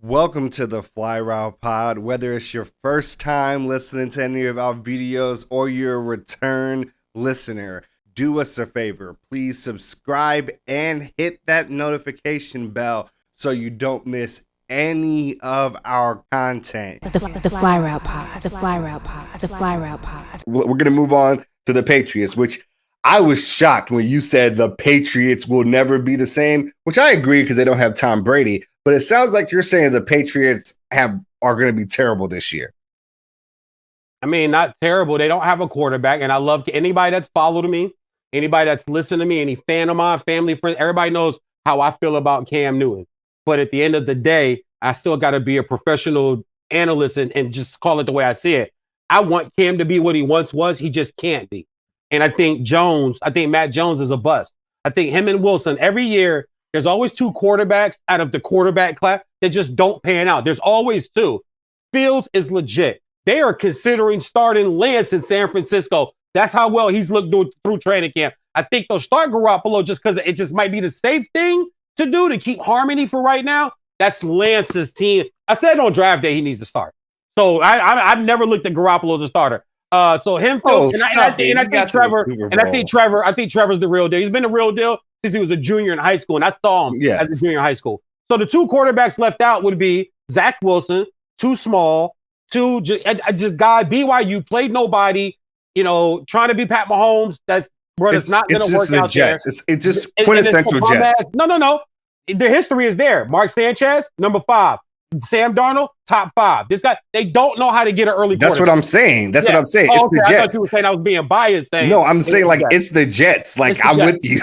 Welcome to the Fly Route Pod. Whether it's your first time listening to any of our videos or you're a return listener, do us a favor. Please subscribe and hit that notification bell so you don't miss any of our content. The Fly Route Pod. The Fly Route Pod. The Fly Route Pod. We're going to move on to the Patriots, which I was shocked when you said the Patriots will never be the same, which I agree because they don't have Tom Brady. But it sounds like you're saying the Patriots are going to be terrible this year. I mean, not terrible. They don't have a quarterback, and I love anybody that's followed me, anybody that's listened to me, any fan of mine, family, friend. Everybody knows how I feel about Cam Newton. But at the end of the day, I still got to be a professional analyst and just call it the way I see it. I want Cam to be what he once was. He just can't be. And I think Matt Jones is a bust. I think him and Wilson, every year, there's always two quarterbacks out of the quarterback class that just don't pan out. There's always two. Fields is legit. They are considering starting Lance in San Francisco. That's how well he's looked through training camp. I think they'll start Garoppolo just because it just might be the safe thing to do to keep harmony for right now. That's Lance's team. I said on draft day he needs to start. So I've never looked at Garoppolo as a starter. So him, I think Trevor's the real deal. He's been the real deal since he was a junior in high school, and I saw him as a junior in high school. So the two quarterbacks left out would be Zach Wilson, too small, just guy BYU played nobody, trying to be Pat Mahomes. It's not going to work out Jets. there. It's just quintessential Jets. No. The history is there. Mark Sanchez, number 5. Sam Darnold, top 5. This guy, they don't know how to get an early quarterback. That's what I'm saying. What I'm saying. Oh, it's the Jets. I thought you were saying I was being biased. No, I'm saying it's the Jets. I'm with you.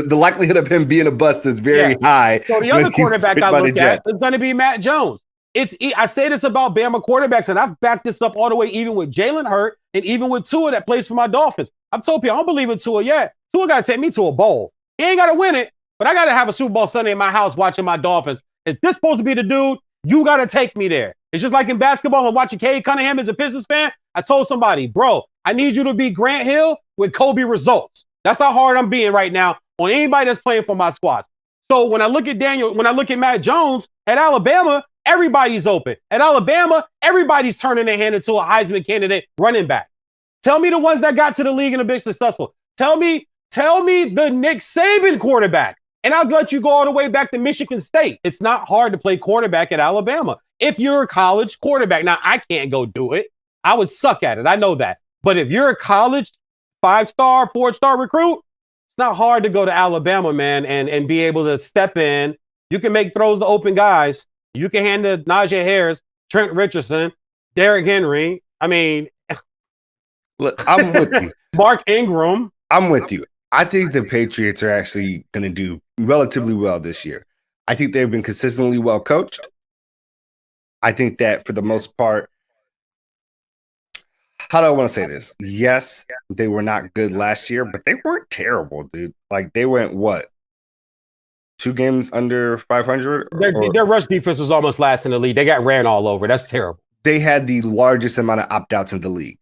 The likelihood of him being a bust is very high. So the other quarterback I look at is going to be Matt Jones. I say this about Bama quarterbacks, and I've backed this up all the way even with Jalen Hurt and even with Tua that plays for my Dolphins. I've told people I don't believe in Tua yet. Tua got to take me to a bowl. He ain't got to win it, but I got to have a Super Bowl Sunday in my house watching my Dolphins. If this supposed to be the dude, you got to take me there. It's just like in basketball and watching Cade Cunningham as a Pistons fan. I told somebody, bro, I need you to be Grant Hill with Kobe results. That's how hard I'm being right now on anybody that's playing for my squads. So when I look at Matt Jones at Alabama, everybody's open. At Alabama, everybody's turning their hand into a Heisman candidate running back. Tell me the ones that got to the league and have been successful. Tell me the Nick Saban quarterback. And I'll let you go all the way back to Michigan State. It's not hard to play quarterback at Alabama if you're a college quarterback. Now, I can't go do it. I would suck at it. I know that. But if you're a college 5-star, 4-star recruit, it's not hard to go to Alabama, man, and be able to step in. You can make throws to open guys. You can hand to Najee Harris, Trent Richardson, Derrick Henry. I mean, look, I'm with you. Mark Ingram. I'm with you. I think the Patriots are actually going to do relatively well this year. I think they've been consistently well coached. I think that for the most part, how do I want to say this? Yes, they were not good last year, but they weren't terrible, dude. They went what? 2 games under 500? Their rush defense was almost last in the league. They got ran all over. That's terrible. They had the largest amount of opt-outs in the league.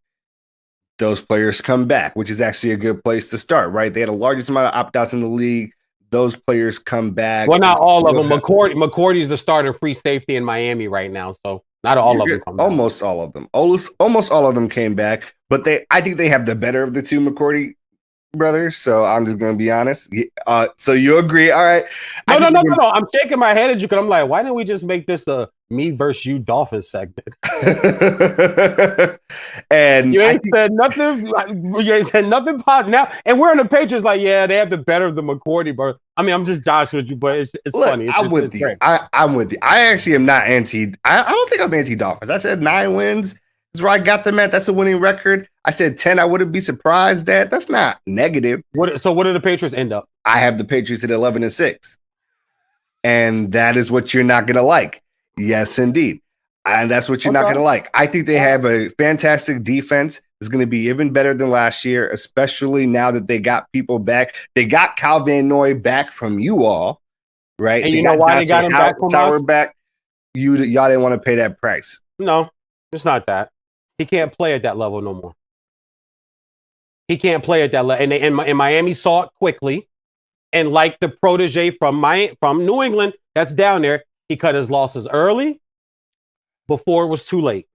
Those players come back, which is actually a good place to start, right? They had the largest amount of opt-outs in the league. Those players come back. Well, not all of them. McCourty's the starter free safety in Miami right now, so not all of them come back. Almost all of them. Almost all of them came back, but I think they have the better of the two McCourty brothers, so I'm just going to be honest. So you agree. All right. No. I'm shaking my head at you because I'm like, why didn't we just make this a me versus you Dolphins segment? And you ain't said nothing. You ain't said nothing positive now. And we're in the Patriots like, yeah, they have the better of the McCourty, bro. I mean, I'm just joshing with you, but it's funny. I'm with you. I'm with you. I actually am not anti. I don't think I'm anti-Dolphins. I said 9 wins is where I got them at. That's a winning record. I said 10. I wouldn't be surprised at. That's not negative. So what did the Patriots end up? I have the Patriots at 11-6, and that is what you're not going to like. Yes, indeed. And that's what you're not going to like. I think they have a fantastic defense. It's going to be even better than last year, especially now that they got people back. They got Kyle Van Noy back from you all, right? And you know why they got him back from us? Back. Y'all didn't want to pay that price. No, it's not that. He can't play at that level no more. He can't play at that level. And Miami saw it quickly. And like the protege from New England that's down there, He cut his losses early before it was too late.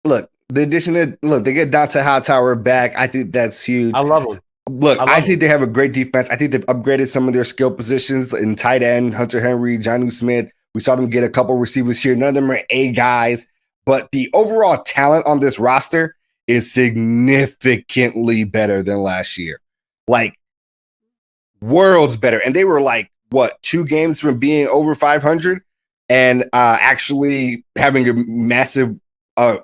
Look, the addition of they get Dante Hightower back. I think that's huge. I love him. Look, I think they have a great defense. I think they've upgraded some of their skill positions in tight end, Hunter Henry, Jonnu Smith. We saw them get a couple receivers here. None of them are A guys, but the overall talent on this roster is significantly better than last year. Like, worlds better. And they were like, what, 2 games from being over 500 and actually having a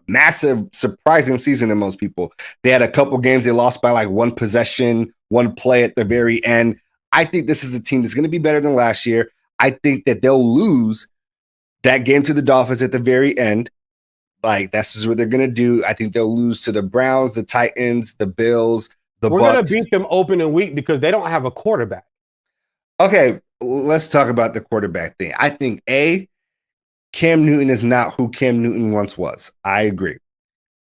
massive surprising season to most people. They had a couple games they lost by like 1 possession, 1 play at the very end. I think this is a team that's going to be better than last year. I think that they'll lose that game to the Dolphins at the very end. Like, that's just what they're going to do. I think they'll lose to the Browns, the Titans, the Bills, the Bucks. We're going to beat them open and weak because they don't have a quarterback. Okay, let's talk about the quarterback thing. I think, Cam Newton is not who Cam Newton once was. I agree.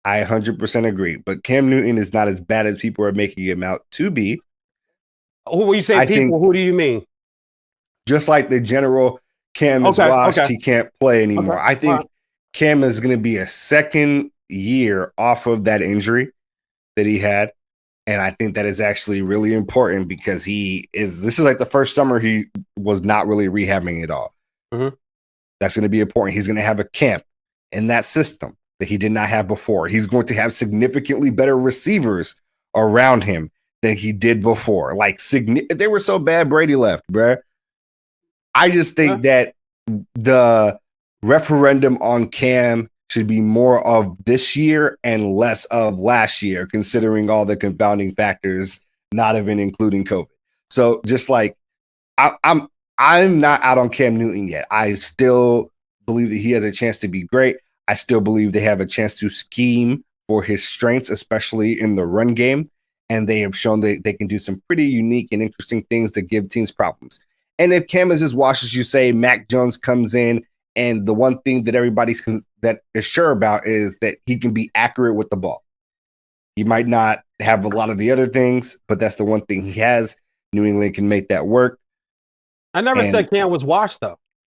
I 100% agree. But Cam Newton is not as bad as people are making him out to be. When you say people, who do you mean? Just like the general Cam is washed, he can't play anymore. I think Cam is going to be a second year off of that injury that he had. And I think that is actually really important because this is like the first summer he was not really rehabbing at all. Mm-hmm. That's going to be important. He's going to have a camp in that system that he did not have before. He's going to have significantly better receivers around him than he did before. Like, they were so bad Brady left, bruh. I just think that the referendum on Cam should be more of this year and less of last year, considering all the confounding factors, not even including COVID. So just like, I'm not out on Cam Newton yet. I still believe that he has a chance to be great. I still believe they have a chance to scheme for his strengths, especially in the run game. And they have shown that they can do some pretty unique and interesting things that give teams problems. And if Cam is as washed as you say, Mac Jones comes in, and the one thing that that is sure about is that he can be accurate with the ball. He might not have a lot of the other things, but that's the one thing he has. New England can make that work. I never said Cam was washed, though.